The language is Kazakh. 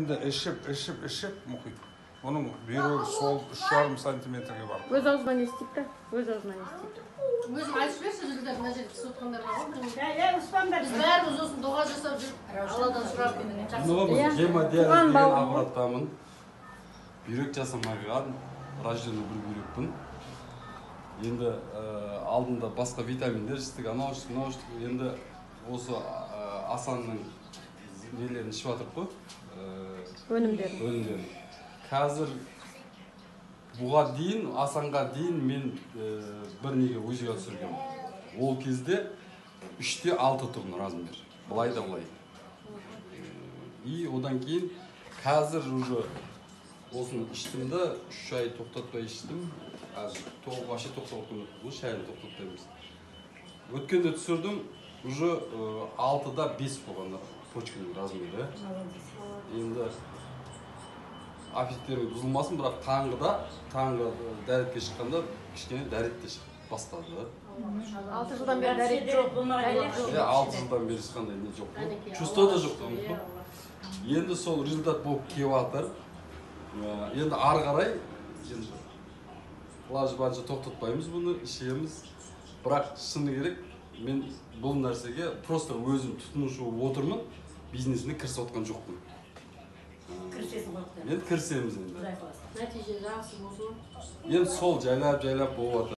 енді ішіп мұхит. Оның бүйрегі сол 3,5 сантиметрге бар. Өз аузынан естиді да, өз аузынан естиді. Өзім айтып берші, жүргізді мына жерде кісі отырғандар бар ғой. Біз Успанбек. бәріміз осыны дұға жасап жүріп, Алладан сұрап Гемодиализ деген аппараттамын. Бүйрек жасамаған, рожденный бір бүйрекпін. Енді алдында басқа витаминдер іштік, анау іштік. Енді осы Асанның нелерін ішіп жатырық қой. Өнімдерін. Қазір бұға дейін, Асанға дейін мен бір неге өзіге түсіргем. Ол кезде 3-те 6 тұрын размер. Бұлай да бұлай. И одан кейін қазір уже осыны іштімді, 3 ай тоқтатпай іштім. Вообще тоқтатпай бұл шайын тоқтатпаймыз. Өткенде түсірдім, уже 6-да 5 болған почканың размері. Енді аппетиттерім бұзылмасын, бірақ таңғы дәретке шыққанда кішкене дәретте шығып бастады. 6 жылдан бері дәрет жоқ. 6 жылдан бері ешқандай не жоқ. Чувство да жоқ. Енді сол результат болып келіп жатыр. Енді ары қарай лажы-бажы тоқтатпаймыз бұны, ішеміз. Бірақ шыны керек, мен бұл нәрсеге просто өзім тұтынушы отырмын, бизнесіне кірісіп отқан жоқпын. Енді кірісеміз енді. нәтиже жақсы болсын. Енді сол жайлап болып жатыр.